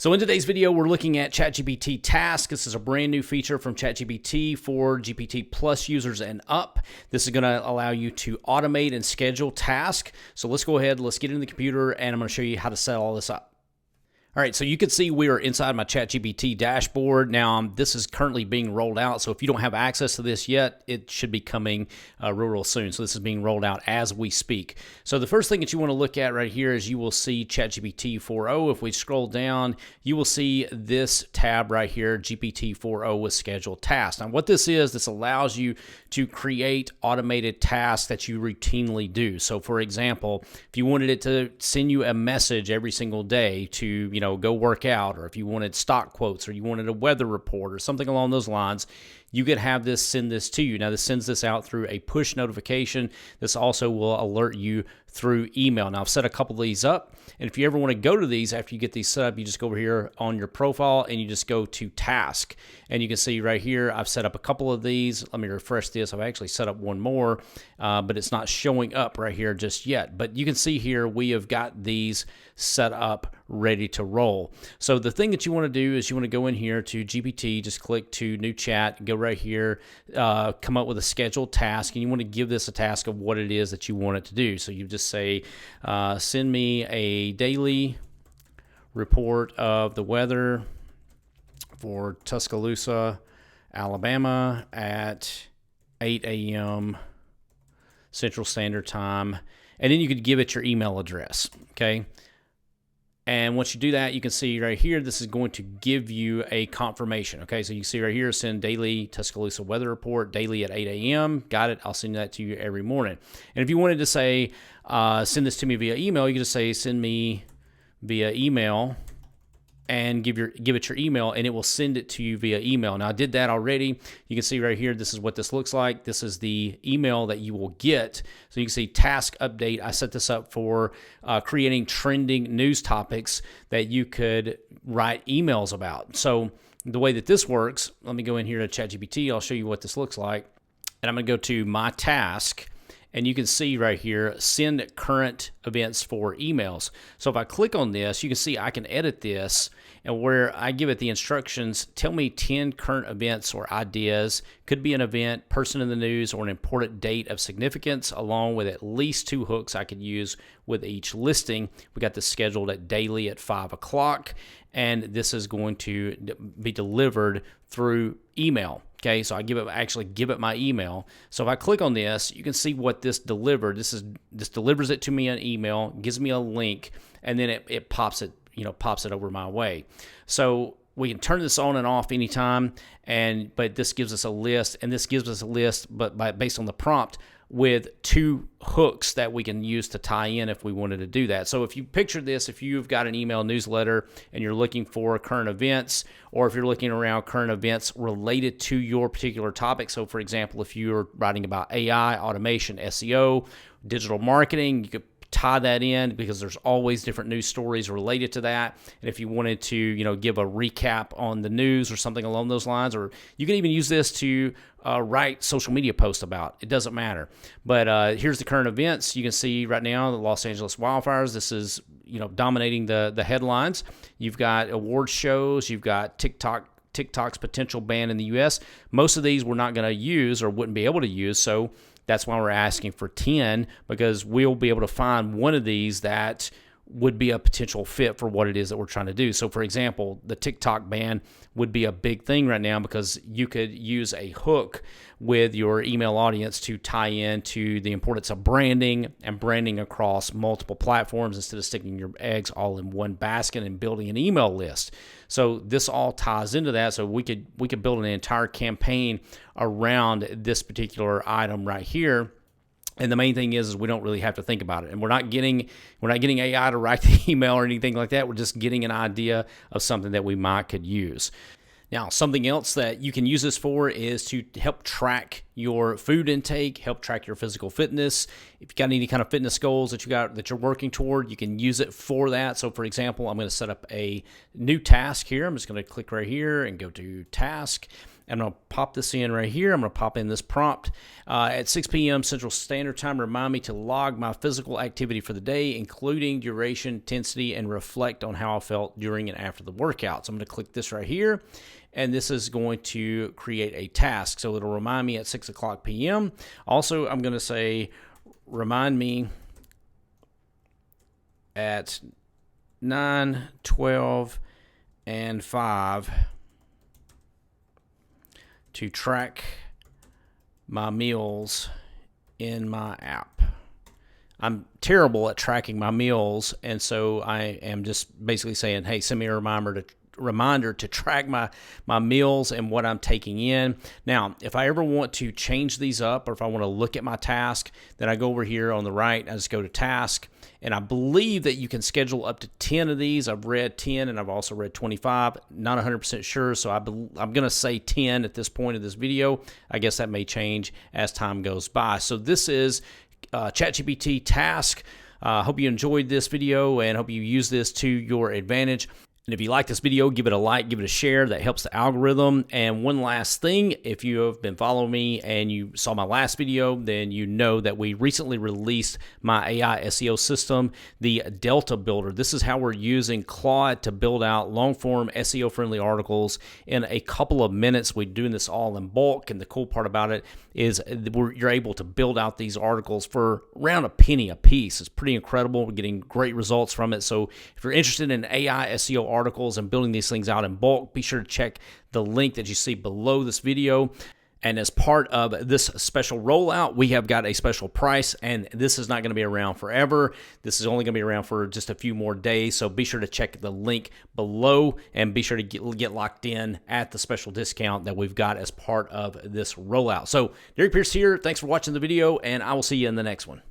So in today's video, we're looking at ChatGPT Tasks. This is a brand new feature from ChatGPT for GPT Plus users and up. This is going to allow you to automate and schedule tasks. So let's go ahead, let's get into the computer, and I'm going to show you how to set all this up. All right, so you can see we are inside my ChatGPT dashboard. Now, this is currently being rolled out, so if you don't have access to this yet, it should be coming real soon. So this is being rolled out as we speak. So the first thing that you want to look at right here is you will see ChatGPT 4.0. If we scroll down, you will see this tab right here, GPT 4.0 with scheduled tasks. Now, what this is, this allows you to create automated tasks that you routinely do. So, for example, if you wanted it to send you a message every single day to, go work out, or if you wanted stock quotes, or you wanted a weather report, or something along those lines, you could have this send this to you. Now, this sends this out through a push notification. This also will alert you through email. Now, I've set a couple of these up, and if you ever want to go to these after you get these set up, you just go over here on your profile and you just go to task. And you can see right here, I've set up a couple of these. Let me refresh this. I've actually set up one more, but it's not showing up right here just yet. But you can see here, we have got these set up, ready to roll. So the thing that you want to do is you want to go in here to GPT, just click to new chat, go right here, come up with a scheduled task, and you want to give this a task of what it is that you want it to do. So you just say, send me a daily report of the weather for Tuscaloosa, Alabama at 8 a.m. Central Standard Time. And then you could give it your email address, okay? And once you do that, you can see right here, this is going to give you a confirmation. Okay, so you see right here, send daily Tuscaloosa weather report daily at 8 a.m. Got it. I'll send that to you every morning. And if you wanted to say, send this to me via email, you can just say, send me via email, and give it your email, and it will send it to you via email. Now, I did that already. You can see right here, this is what this looks like. This is the email that you will get. So you can see task update. I set this up for creating trending news topics that you could write emails about. So the way that this works, let me go in here to ChatGPT. I'll show you what this looks like. And I'm going to go to my task. And you can see right here, send current events for emails. So if I click on this, you can see I can edit this, and where I give it the instructions, tell me 10 current events or ideas. Could be an event, person in the news, or an important date of significance, along with at least 2 hooks I could use with each listing. We got this scheduled at daily at 5 o'clock, and this is going to be delivered through email. Okay, so I actually give it my email. So if I click on this, you can see what this delivered. This delivers it to me an email, gives me a link, and then it pops it over my way. So we can turn this on and off anytime, but this gives us a list, and this gives us a list, but based on the prompt, with 2 hooks that we can use to tie in if we wanted to do that. So if you picture this, if you've got an email newsletter and you're looking for current events, or if you're looking around current events related to your particular topic. So for example, if you're writing about AI, automation, SEO, digital marketing, you could tie that in because there's always different news stories related to that. And if you wanted to, give a recap on the news or something along those lines, or you can even use this to write social media posts about. It doesn't matter. But here's the current events. You can see right now the Los Angeles wildfires. This is, dominating the headlines. You've got award shows. You've got TikTok's potential ban in the U.S. Most of these we're not going to use or wouldn't be able to use. So that's why we're asking for 10, because we'll be able to find one of these that would be a potential fit for what it is that we're trying to do. So for example, the TikTok ban would be a big thing right now, because you could use a hook with your email audience to tie into the importance of branding and branding across multiple platforms instead of sticking your eggs all in one basket and building an email list. So this all ties into that. So we could build an entire campaign around this particular item right here. And the main thing is we don't really have to think about it. And we're not getting AI to write the email or anything like that. We're just getting an idea of something that we could use. Now, something else that you can use this for is to help track your food intake, help track your physical fitness. If you've got any kind of fitness goals that you're working toward, you can use it for that. So for example, I'm going to set up a new task here. I'm just going to click right here and go to task. I'm going to pop this in right here. I'm going to pop in this prompt. At 6 p.m. Central Standard Time, remind me to log my physical activity for the day, including duration, intensity, and reflect on how I felt during and after the workout. So I'm going to click this right here, and this is going to create a task. So it'll remind me at 6 o'clock p.m. Also, I'm going to say, remind me at 9, 12, and 5 to track my meals in my app. I'm terrible at tracking my meals, and so I am just basically saying, hey, send me a reminder to track my meals and what I'm taking in. Now, if I ever want to change these up, or if I want to look at my task, then I go over here on the right, I just go to task, and I believe that you can schedule up to 10 of these. I've read 10, and I've also read 25. Not 100% sure, so I'm going to say 10 at this point of this video. I guess that may change as time goes by. So this is ChatGPT Task. Hope you enjoyed this video and hope you use this to your advantage. And if you like this video, give it a like, give it a share. That helps the algorithm. And one last thing, if you have been following me and you saw my last video, then you know that we recently released my AI SEO system, the Delta Builder. This is how we're using Claude to build out long-form SEO-friendly articles in a couple of minutes. We're doing this all in bulk, and the cool part about it is you're able to build out these articles for around a penny a piece. It's pretty incredible. We're getting great results from it. So if you're interested in AI SEO articles and building these things out in bulk, be sure to check the link that you see below this video. And as part of this special rollout, we have got a special price, and this is not going to be around forever. This is only going to be around for just a few more days, so be sure to check the link below and be sure to get locked in at the special discount that we've got as part of this rollout. So Derek Pierce here. Thanks for watching the video, and I will see you in the next one.